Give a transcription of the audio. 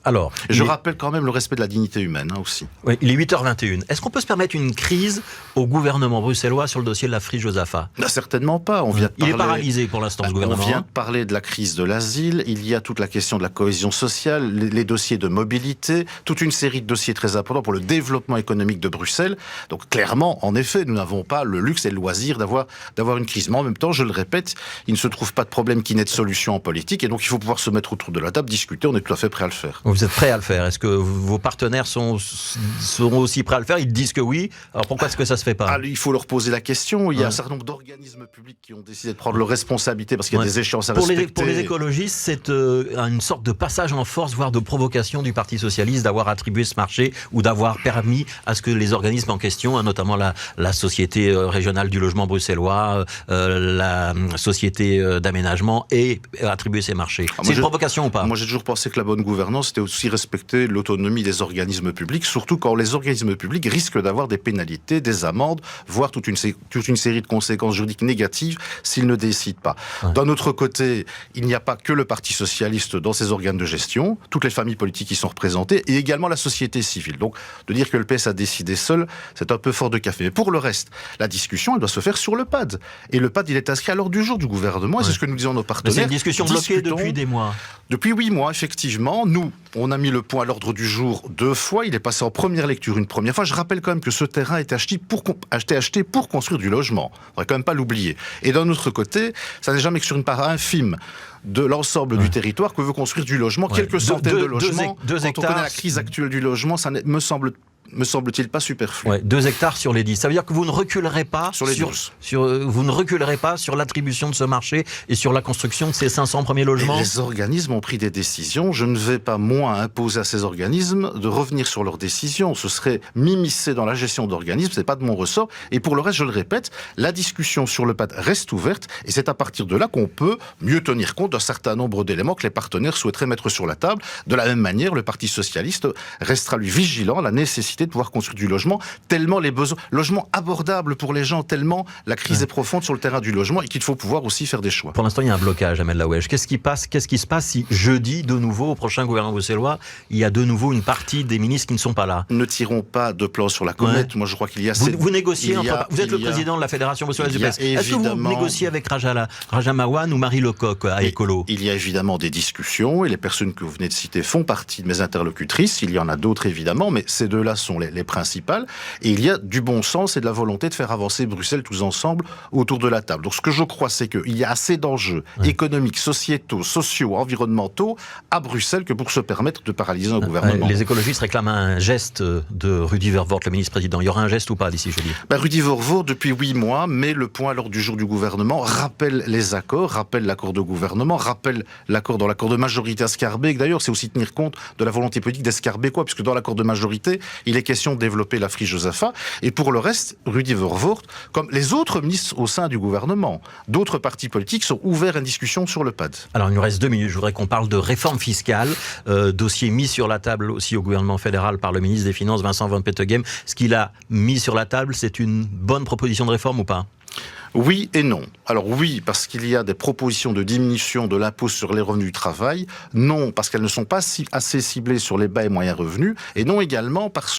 Alors, je rappelle quand même le respect de la dignité humaine aussi. Oui, il est 8h21. Est-ce qu'on peut se permettre une crise au gouvernement bruxellois sur le dossier de la Free Josaphat ? Certainement pas. Il est paralysé pour l'instant, ce gouvernement. On vient de parler de la crise de l'asile, il y a toute la question de la cohésion sociale, les dossiers de mobilité, toute une série de dossiers très importants pour le développement économique de Bruxelles. Donc clairement, en effet, nous n'avons pas le luxe et le loisir d'avoir une crise. Mais en même temps, je le répète, il ne se trouve pas de problème qui n'ait de solution en politique, et donc il faut pouvoir se mettre autour de la table, discuter, on est tout à fait prêt à le faire. Vous êtes prêt à le faire ? Est-ce que vos partenaires sont aussi prêts à le faire ? Ils disent que oui. Alors pourquoi est-ce que ça se fait pas ? Il faut leur poser la question. Il y a un certain nombre d'organismes publics qui ont décidé de prendre leurs responsabilités parce qu'il y a des échéances à respecter. Pour les écologistes, c'est une sorte de passage en force, voire de provocation du Parti socialiste d'avoir attribué ce marché ou d'avoir permis à ce que les organismes en question, notamment la Société régionale du logement bruxellois, la Société d'aménagement, aient attribué ces marchés. C'est une provocation ou pas ? Moi, j'ai toujours pensé que la bonne gouvernance, c'était aussi respecter l'autonomie des organismes publics, surtout quand les organismes publics risquent d'avoir des pénalités, des amendes, voire toute une série de conséquences juridiques négatives s'ils ne décident pas. Ouais. D'un autre côté, il n'y a pas que le Parti socialiste dans ces organes de gestion, toutes les familles politiques y sont représentées, et également la société civile. Donc, de dire que le PS a décidé seul, c'est un peu fort de café. Mais pour le reste, la discussion, elle doit se faire sur le PAD. Et le PAD, il est inscrit à l'ordre du jour du gouvernement, et c'est ce que nous disons à nos partenaires. Mais c'est une discussion bloquée depuis des mois. Depuis 8 mois, effectivement. Nous, on a mis le point à l'ordre du jour 2 fois. Il est passé en première lecture une première fois. Je rappelle quand même que ce terrain a été acheté pour construire du logement. On ne devrait quand même pas l'oublier. Et d'un autre côté, ça n'est jamais que sur une part infime de l'ensemble du territoire que veut construire du logement. Quelques centaines de logements. Quand on connaît la crise actuelle du logement, ça me semble-t-il pas superflu. 2 hectares sur les 10. Ça veut dire que vous ne reculerez pas sur les 12. Vous ne reculerez pas sur l'attribution de ce marché et sur la construction de ces 500 premiers logements. Et les organismes ont pris des décisions. Je ne vais pas, moi, imposer à ces organismes de revenir sur leurs décisions. Ce serait m'immiscer dans la gestion d'organismes. C'est pas de mon ressort. Et pour le reste, je le répète, la discussion sur le PAD reste ouverte. Et c'est à partir de là qu'on peut mieux tenir compte d'un certain nombre d'éléments que les partenaires souhaiteraient mettre sur la table. De la même manière, le Parti socialiste restera, lui, vigilant à la nécessité de pouvoir construire du logement, tellement les besoins, logement abordable pour les gens, tellement la crise est profonde sur le terrain du logement et qu'il faut pouvoir aussi faire des choix. Pour l'instant, il y a un blocage, Amel Laouech. Qu'est-ce qui se passe si jeudi, de nouveau, au prochain gouvernement bruxellois, il y a de nouveau une partie des ministres qui ne sont pas là ? Ne tirons pas de plan sur la comète. Moi, je crois qu'il y a... Vous négociez vous êtes le président de la Fédération bruxelloise du PS. Est-ce que vous négociez avec Raja Mawan ou Marie Lecoq à Écolo ? Il y a évidemment des discussions et les personnes que vous venez de citer font partie de mes interlocutrices. Il y en a d'autres, évidemment, mais ces deux-là sont les principales, et il y a du bon sens et de la volonté de faire avancer Bruxelles tous ensemble autour de la table. Donc ce que je crois, c'est qu'il y a assez d'enjeux économiques, sociétaux, sociaux, environnementaux à Bruxelles que pour se permettre de paralyser un gouvernement. Les écologistes réclament un geste de Rudy Vervoort, le ministre-président. Il y aura un geste ou pas d'ici jeudi ? Rudy Vervoort, depuis 8 mois, met le point à l'ordre du jour du gouvernement, rappelle les accords, rappelle l'accord de gouvernement, rappelle l'accord dans l'accord de majorité à Scarbeck. D'ailleurs, c'est aussi tenir compte de la volonté politique des Scarbeckois, puisque dans l'accord de majorité, il est question de développer la Free Josaphat. Et pour le reste, Rudy Vervoort, comme les autres ministres au sein du gouvernement, d'autres partis politiques sont ouverts à une discussion sur le PAD. Alors, il nous reste 2 minutes. Je voudrais qu'on parle de réforme fiscale, dossier mis sur la table aussi au gouvernement fédéral par le ministre des Finances, Vincent Van Peteghem. Ce qu'il a mis sur la table, c'est une bonne proposition de réforme ou pas ? Oui et non. Alors oui, parce qu'il y a des propositions de diminution de l'impôt sur les revenus du travail. Non, parce qu'elles ne sont pas assez ciblées sur les bas et moyens revenus. Et non également parce